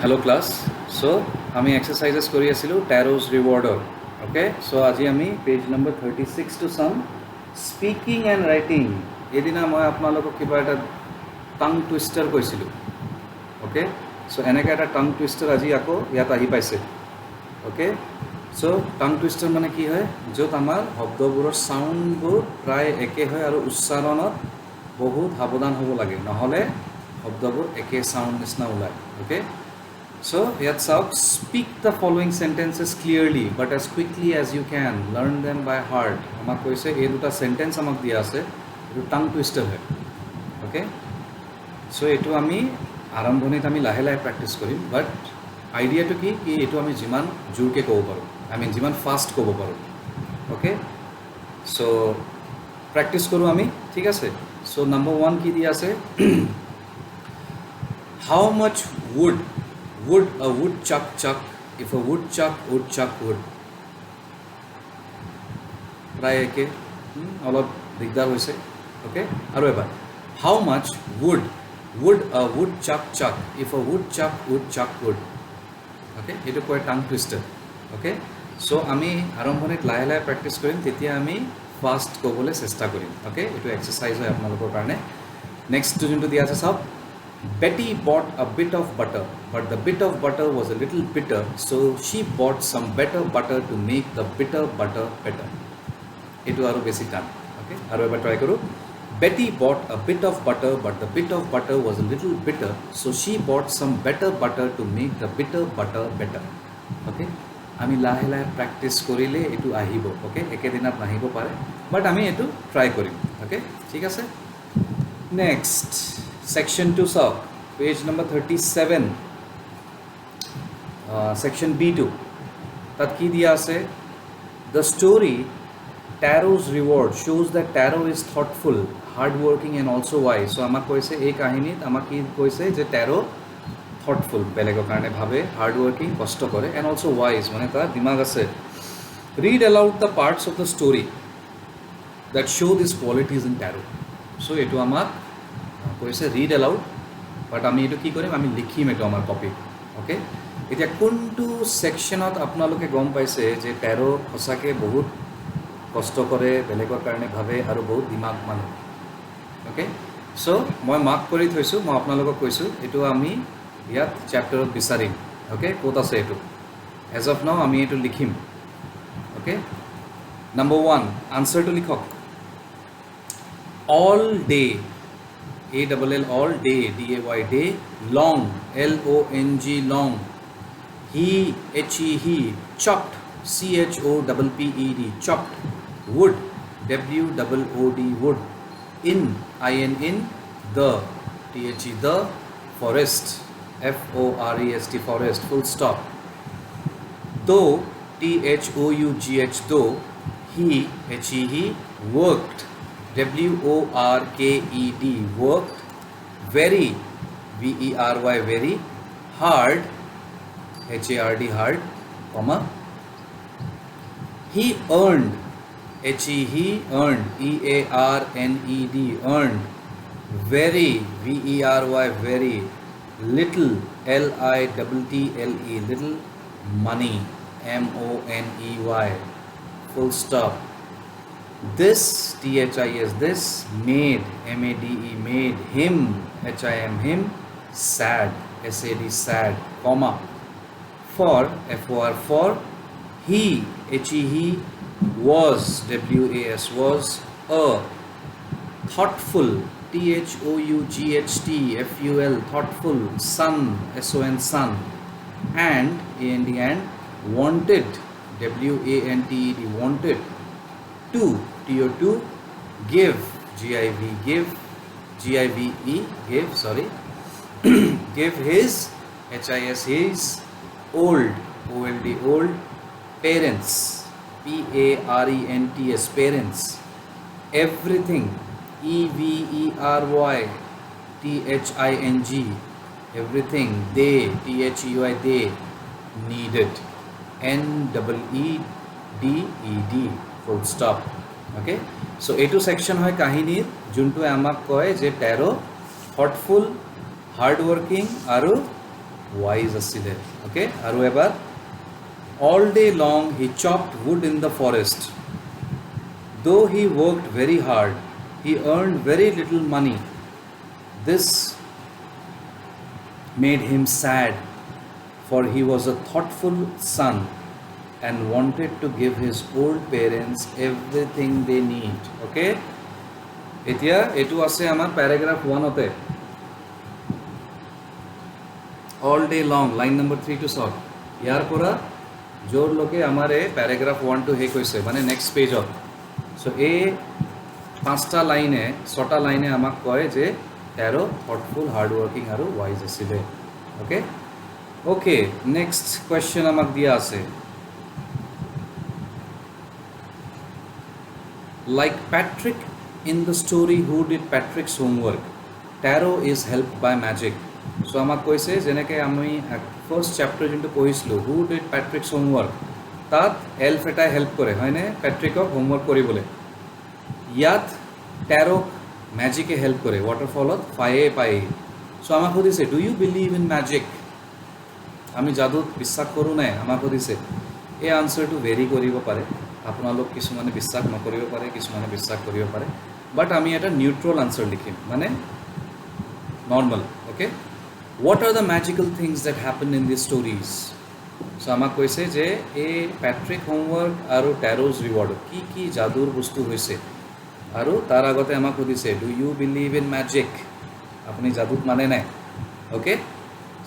Hello class. So আমি exercises কৰি আছিলোঁ Tarot's Rewarder. Okay. So আজি আমি page number 36 to some speaking and writing. এদিনা মই আপোনালোকক কিবা এটা tongue twister কৈছিলোঁ. Okay. So এনেকৈ এটা tongue twister আজি আকৌ ইয়াত আহি পাইছে. Okay. So tongue twister মানে কি হয়? য'ত আমাৰ শব্দবোৰৰ সাউণ্ডবোৰ প্ৰায় একে হয় আৰু উচ্চাৰণত বহুত সাৱধান হ'ব লাগে, নহ'লে শব্দবোৰ একে সাউণ্ড নিচিনা ওলায়. Okay. So, here speak the following sentences clearly but as quickly as you can. Learn them by heart. Amak koise ei duta sentence amak dia ase. Etu tongue twister hai. Okay? So, etu ami arambhonit ami lahe lahe practice korim. But idea to ki etu ami jiman jurke kobo paru. I mean jiman fast kobo paru. Okay? So, practice koru ami. Thik ase? So, number 1 ki dia ase. How much would a woodchuck chuck if a woodchuck would chuck wood? Try again. Alop digdar hoise. Okay. Aru ebar. How much would a woodchuck chuck if a woodchuck would chuck wood? Okay. Etu koi tongue twister. Okay. So ami arambhonit lahe lahe practice korim. Tetia ami fast kobole chesta korim. Okay. Etu exercise hoy apnalokor karone. Next to juntu dia ase sab. Betty bought a bit of butter, but the bit of butter was a little bitter, so she bought some better butter to make the bitter butter better. Etu aru basic time. Okay, aru ebar try koru. Betty bought a bit of butter, but the bit of butter was a little bitter, so she bought some better butter to make the bitter butter better. Okay, ami lahe lahe practice korile etu ahibo. Okay, ekedinat nahibo pare, but ami etu try korim. Okay, thik ase. Next. Section 2 sub, page number 37, section B2. Tat ki diya ase, the story Tarot's Reward shows that Tarot is thoughtful, hardworking and also wise. So amak koise ei kahinit amak ki koise je Tarot thoughtful, belego karone bhabe, hardworking, kosto kore and also wise, mane tar dimag ase. Read aloud the parts of the story that show these qualities in Tarot. So etu amak কৈছে read allowed, বাট আমি এইটো কি কৰিম, আমি লিখিম এইটো আমাৰ কপিত. Okay, এতিয়া কোনটো ছেকশ্যনত আপোনালোকে গম পাইছে যে টেৰো সঁচাকৈ বহুত কষ্ট কৰে, বেলেগৰ কাৰণে ভাবে আৰু বহুত দিমাগ মানুহ. অ'কে, চ' মই মাৰ্ক কৰি থৈছোঁ, মই আপোনালোকক কৈছোঁ এইটো আমি ইয়াত চেপ্টাৰত বিচাৰিম. অ'কে, ক'ত আছে এইটো, এজ অফ নাও আমি এইটো লিখিম. অ'কে, নম্বৰ 1 আনচাৰটো লিখক. All day, A-double-L, all day, D-A-Y, day, long, L-O-N-G, long. He, H-E, chopped, C-H-O-P-P-E-D, chopped. Wood, W-O-O-D, wood. In, I-N, the, T-H-E, the. Forest, F-O-R-E-S-T, forest, full stop. Though, T-H-O-U-G-H, though. He, H-E, worked. W-O-R-K-E-D, worked. Very, V-E-R-Y, very. Hard, H-A-R-D, hard, comma. He earned, H-E, earned, E-A-R-N-E-D, earned. Very, V-E-R-Y, very. Little, L-I-T-T-L-E, little. Money, M-O-N-E-Y, full stop. This, T-H-I-S, this, made, M-A-D-E, made, him, H-I-M, him, sad, S-A-D, sad, comma. For, F-O-R, for, he, H-E, was, W-A-S, was, a, thoughtful, T-H-O-U-G-H-T, F-U-L, thoughtful, son, S-O-N, son, and, A-N-D, and, wanted, W-A-N-T-E-D, wanted, to, T-O-2, give, G-I-V, give, G-I-V-E, give, sorry, give his, H-I-S, his, old, O-L-D, old, parents, P-A-R-E-N-T-S, parents, everything, E-V-E-R-Y, T-H-I-N-G, everything, they, T-H-E-Y, they, needed, N-E-E-D-E-D, full stop. Okay, so এইটো section হয় কাহিনীৰ যোনটো আমাক কয় যে টেৰো thoughtful, hard working আৰু wise asile. Okay, aru ebar. All day long he chopped wood in the forest. Though he worked very hard, he earned very little money. This made him sad, for he was a thoughtful son and wanted to give his old parents everything they need. Okay, এতিয়া এটু আছে আমার paragraph 1 ওতে all day long line number 3 to সব ইয়ার পরা জোর লোকে আমারে প্যারাগ্রাফ 1 টু হে কইছে মানে নেক্সট পেজ অফ সো এ পাঁচটা লাইনে ছটা লাইনে আমাক কয় যে তেরো থটফুল হার্ড ওয়ার্কিং আৰু ওয়াইজ আছিলে ওকে ওকে নেক্সট কোয়েশ্চন আমাক দিয়া আছে like Patrick in the story who did Patrick's homework tarot is helped by magic so আমাক কইছে যেনেকে আমি ফার্স্ট চ্যাপ্টার যেটো কইছিলো who did Patrick's homework তাত এলফ এটা হেল্প করে হয় না প্যাট্রিকক হোমওয়ার্ক কৰিবলৈ ইয়াত ট্যারো ম্যাজিকে হেল্প করে ওয়াটারফলত পায়ে পায়ে সো আমাক সুধিছে do you believe in magic আমি জাদুত বিশ্বাস কৰোঁ নাই আমাক সুধিছে এই আনসাৰটো ভেৰি কৰিব পাৰে আপোনালোক কিছুমানে বিশ্বাস নকৰিব পাৰে কিছুমানে বিশ্বাস কৰিব পাৰে বাট আমি এটা নিউট্ৰাল আনসাৰ লিখিম মানে normal okay what are the magical things that happen in this stories so আমাক কৈছে যে এই প্যাট্রিক হোমওয়ার্ক আৰু ট্যাৰোজ ৰিওয়াৰ্ড কি কি জাদুৰ বস্তু হৈছে আৰু তাৰ আগতে আমাক সুধিছে do you believe in magic আপুনি জাদুত মানে নাই ওকে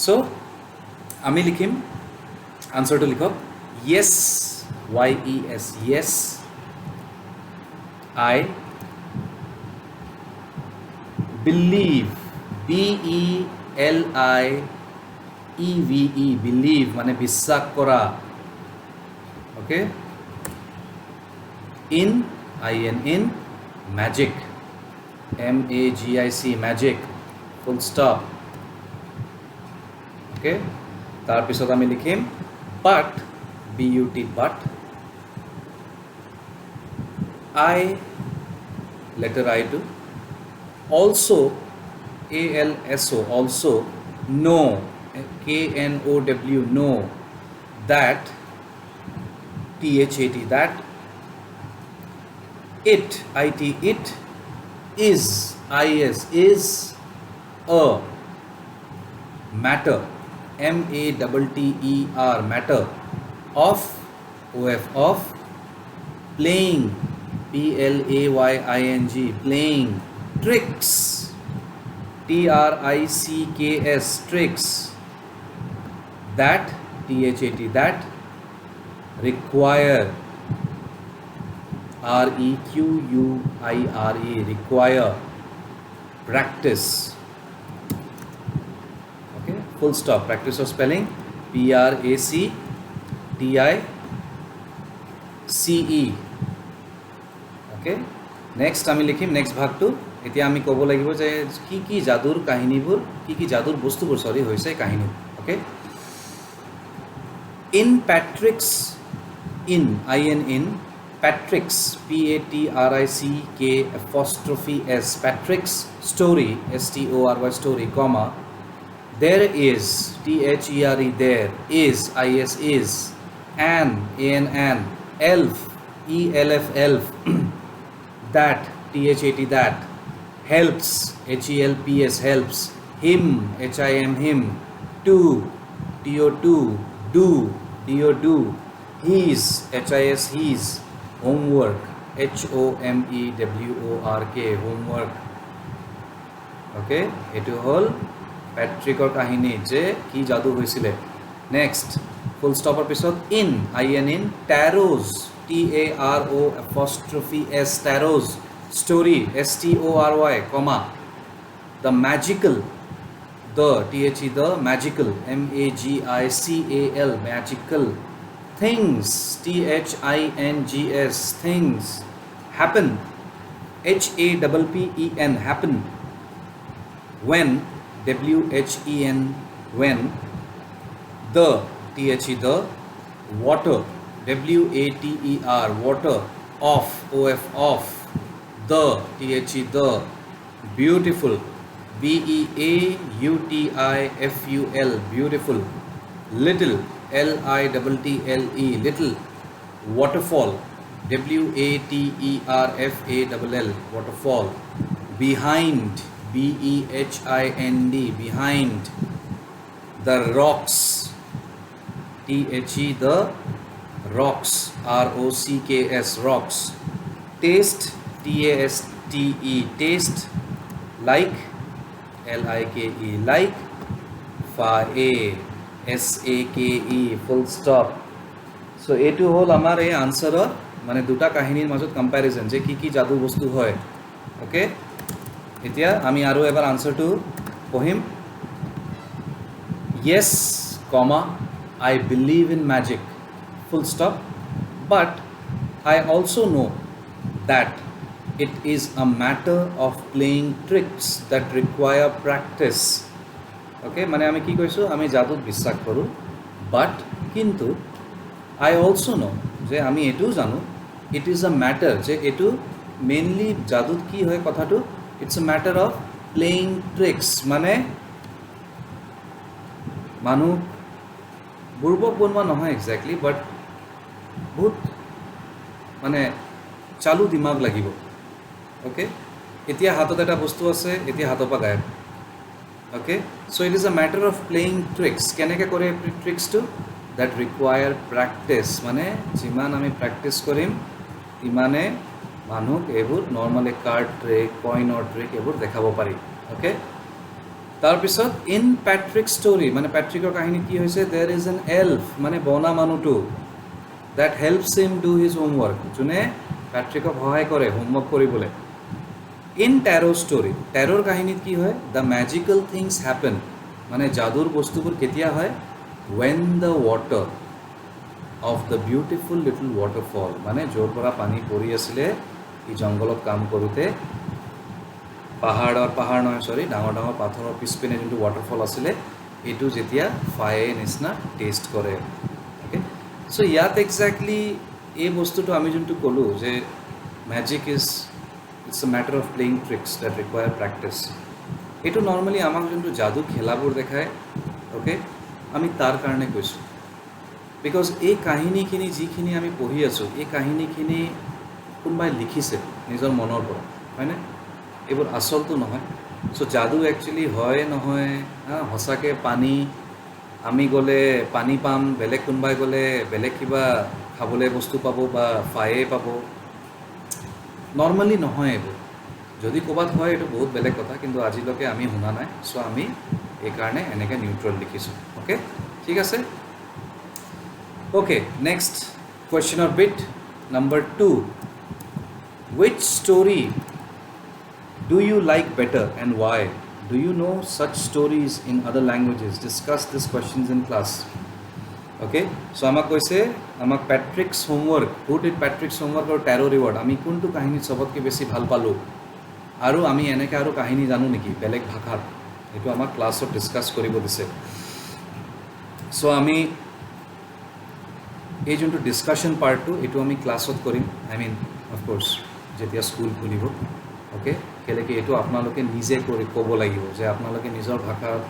সো আমি লিখিম আনসাৰটো লিখক yes yes yes I believe BELIEVE believe মানে বিশ্বাস কৰা okay in magic MAGIC magic full stop okay তাৰ পিছত আমি লিখিম but but I letter I do also ALSO also know KNOW know that THAT that it is is a matter MATTER matter of of playing PLAYING playing tricks TRICKS tricks that THAT that require REQUIRE require practice okay full stop practice of spelling PRACTICE okay next আমি লিখিম next ভাগটো এতিয়া আমি ক'ব লাগিব যে কি কি জাদুৰ কাহিনীবোৰ কি কি জাদুৰ বস্তুবোৰ সৰি হৈছে কাহিনী okay in Patrick's in Patrick's PATRICK' Patrick's story STORY story comma there is THERE there is is an elf ELF elf that THAT that helps HELPS helps him HIM to TO2 do DO his his homework HOMEWORK homework okay etu hol প্যাট্ৰিকৰ কাহিনী যে কি জাদু হৈছিলে next ফুল ষ্টপৰ পিছত in tarots TARO'S tarots story STORY comma the magical the the magical MAGICAL magical things THINGS things happen HAPPEN happen when WHEN when the the water WATER water off the beautiful BEAUTIFUL, beautiful. Little, LITTLE, little. Waterfall, WATERFALL, waterfall. Behind, BEHIND, behind. The rocks, THE, the rocks, ROCKS, rocks. Taste, TASTE, taste. Like, LIKE, like. SAKE, full stop. So এইটো হ'ল আমাৰ এই আনসাৰৰ মানে দুটা কাহিনীৰ মাজত কম্পাৰিজন যে কি কি জাদু বস্তু হয় ওকে এতিয়া আমি আৰু এবাৰ আনসাৰটো পঢ়িম yes comma I believe in magic full stop but I also know that it is a matter of playing tricks that require practice okay মানে আমি কি কৈছো আমি জাদুত বিশ্বাস কৰো but কিন্তু I also know যে আমি এটো জানো it is a matter যে এটো mainly জাদুত কি হয় কথাটো it's a matter of playing tricks মানে মানুহ বুৰ্বক বনোৱা নহয় exactly but বহুত মানে চালু দিমাগ লাগিব okay এতিয়া হাতত এটা বস্তু আছে এতিয়া হাতৰ পৰা গায়ব okay so it is a matter of playing tricks কেনেকৈ কৰে tricks to that require practice মানে যিমান আমি প্ৰেক্টিস কৰিম ইমানে মানুহ এবোৰ নৰমালি কাৰ্ড ট্ৰিক কইনৰ ট্ৰিক এবোৰ দেখাব পাৰি ওকে তাৰ পিছত ইন প্যাট্ৰিক ষ্টৰী মানে প্যাট্ৰিকৰ কাহিনী কি হৈছে देयर इज एन এলফ মানে বনা মানুহটো that helps him do his homework যোনে প্যাট্ৰিকক সহায় কৰে হোমৱৰ্ক কৰিবলৈ in tarot story tarot কাহিনীত কি হয় the magical things happen মানে জাদুৰ বস্তুবোৰ কেতিয়া হয় when the water of the beautiful little waterfall মানে জোৰ পৰা পানী পৰি আছিল এই জংগলত কাম কৰোতে পাহাৰ নহয় সৰি ডাঙৰ ডাঙৰ পাথৰৰ পিছপিনে যোনটো waterfall আছিল এটো যেতিয়া ফায়ে নিছনা টেষ্ট কৰে ওকে সো ইয়াত এক্স্যাক্টলি এই বস্তুটো আমি যোনটো কলো যে magic is it's a matter of playing tricks that require practice এটো নরমালি আমাক যোনটো জাদু খেলাবোৰ দেখায় ওকে আমি তার কারণে কৈছো বিকজ এই কাহিনীখিনি যিখিনি আমি পঢ়ি আছো এই কাহিনীখিনি কোনবাই লিখিছে নিজৰ মনৰ পৰা হয়নে এবোৰ আসলটো নহয় সো জাদু একচুয়ালি হয় নহয় হসাকে পানী আমি গলে পানী পাম বেলেগ কোনবাই গলে বেলেগ কিবা খাবলৈ বস্তু পাব বা ফায়ে পাব নরমালি নহয় এবোৰ যদি কোবাত হয় এটো বহুত বেলেগ কথা কিন্তু আজিলৈকে আমি শুনা নাই সো আমি এই কাৰণে এনেকে নিউট্ৰাল লিখিছো ওকে ঠিক আছে ওকে নেক্সট কোয়েশ্চনৰ bit number 2 which story do you like better and why do you know such stories in other languages discuss these questions in class okay so আমাক কৈছে আমাক Patrick's homework who did Patrick's homework or tarot reward আমি কোনটো কাহিনী সবতকে বেছি ভাল পালো আৰু আমি এনেকা আৰু কাহিনী জানো নেকি বেলেগ ভাষাত এটো আমাক ক্লাছত ডিসকাস কৰিব দিছে সো আমি এই যোনটো ডিসকাশন পাৰ্টটো এটো আমি ক্লাছত কৰিম আই মিন অফ কোৰ্স যেতিয়া স্কুল খুলিব ওকে কেলেকি এটো আপোনালোকে নিজে কৰি ক'ব লাগিব যে আপোনালোকে নিজৰ ভাষাত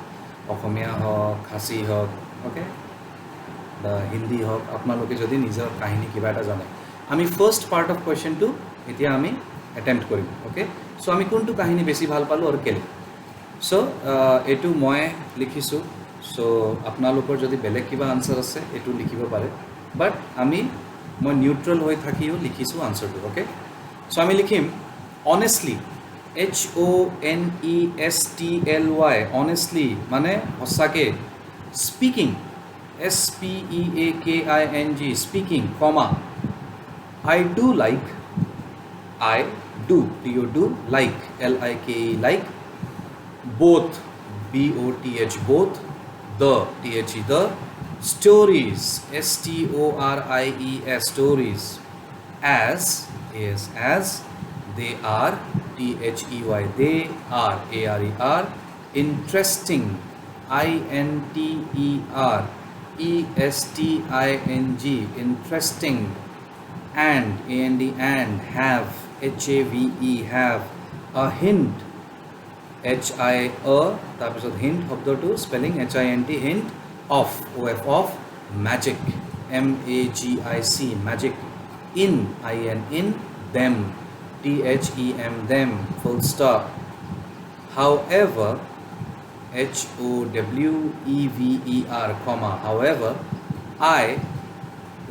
অসমীয়া হওক খাসী হওক ওকে বা হিন্দী হওক আপোনালোকে যদি নিজৰ কাহিনী কিবা এটা জানে আমি ফাৰ্স্ট পাৰ্ট অফ কোয়েশ্চনটো এতিয়া আমি অ্যাটেম্প্ট কৰিম ওকে সো আমি কোনটো কাহিনী বেছি ভাল পালো আৰু কেলে সো এটো মই লিখিছো সো আপোনালোকৰ যদি বেলেগ কিবা আনসাৰ আছে এটো লিখিব পাৰে বাট মই নিউট্রাল হৈ থাকিও লিখিছো আনসারটো ওকে সো আমি লিখিম honestly HONESTLY honestly মানে হসাকে speaking SPEAKING speaking comma I do like I do like LIKE like both BOTH both the the stories STORIES stories as they are THEY they are ARER interesting INTERESTING interesting and have HAVE have a hint HI তাৰপিছত hint শব্দটো spelling HINT hint of OF of magic MAGIC magic in IN in them THEM them full stop however HOWEVER comma however I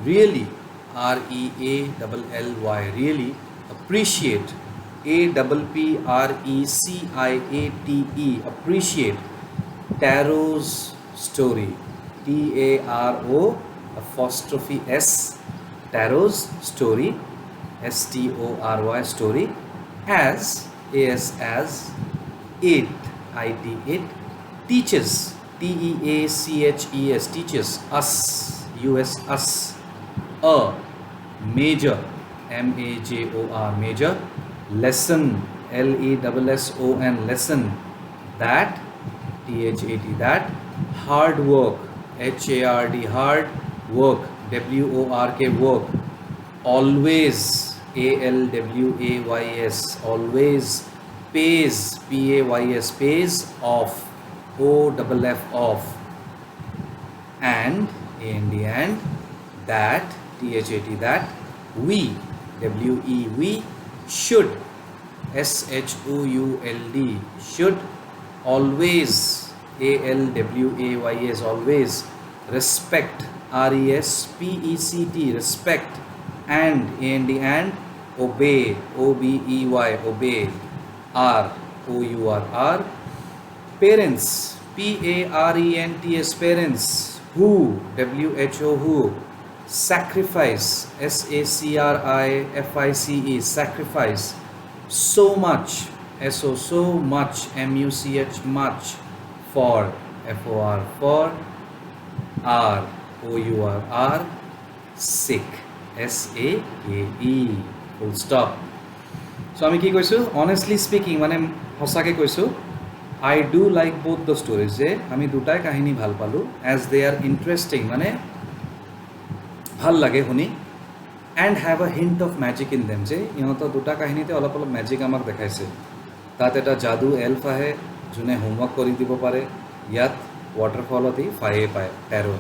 really REALLY really appreciate APPRECIATE appreciate Taro's story TARO apostrophe S Taro's story STORY story as it it teaches TEACHES teaches us us a major MAJOR major lesson LESSON lesson that THAT that hard work HARD hard work WORK work always ALWAYS always pays PAYS pays off OFF off and in the end that THAT that we we should SHOULD should always ALWAYS always respect RESPECT respect and in the end obey OBEY obey ROUR parents PARENTS parents who who sacrifice SACRIFICE sacrifice so much so much MUCH much for FOR for ROUR sick SAKE full stop so আমি কি কৈছো honestly speaking মানে হসাকে কৈছো I do like both the stories যে আমি দুটাই কাহিনী ভাল পালো as they are interesting মানে ভাল লাগে শুনি and have a hint of magic in them যে ইহঁতৰ দুটা কাহিনীতে অলপ অলপ ম্যাজিক আমাক দেখাইছে তাত এটা জাদু এলফ আহে যোনে হোমৱৰ্ক কৰি দিব পাৰে ইয়াত ৱাটাৰফলতে ফায়ে পায় টেৰো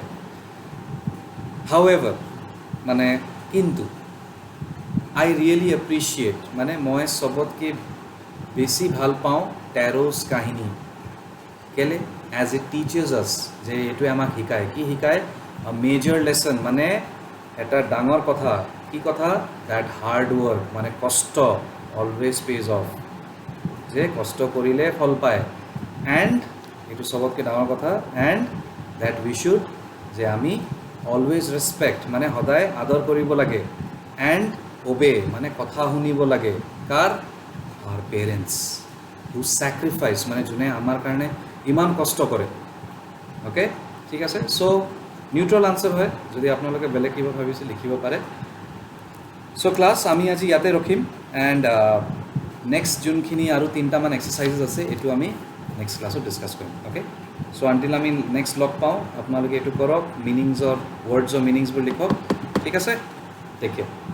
however মানে কিন্তু I really appreciate মানে মই সবতকে বেছি ভাল পাওঁ টেৰোস কাহিনী কেলে as it teaches us যে এটো আমাক শিকায় কি শিকায় a major lesson মানে এটা ডাঙৰ কথা কি কথা that hard work মানে কষ্ট always pays off যে কষ্ট কৰিলে ফল পায় and এটো সবতকে ডাঙৰ কথা and that we should যে আমি always respect মানে সদায় আদৰ কৰিব লাগে and obey মানে কথা শুনিব লাগে কাৰ our parents who sacrifice মানে যোনে আমাৰ কাৰণে ইমান কষ্ট কৰে ওকে ঠিক আছে সো নিউট্ৰাল আনসাৰ হয় যদি আপোনালোকে বেলেগ কিবা ভাবিছে লিখিব পাৰে সো ক্লাস আমি আজি ইয়াতে ৰখিম এন্ড নেক্সট যোনখিনি আৰু তিনটা মান এক্সাৰসাইজেস আছে এটো আমি নেক্সট ক্লাছত ডিসকাস কৰিম ওকে সো আনটিল আমি নেক্সট লগ পাওঁ আপোনালোকে এটো কৰক মিনিংস অৰ ওয়াৰ্ডস অৰ মিনিংস বোৰ লিখক ঠিক আছে টেক কেয়াৰ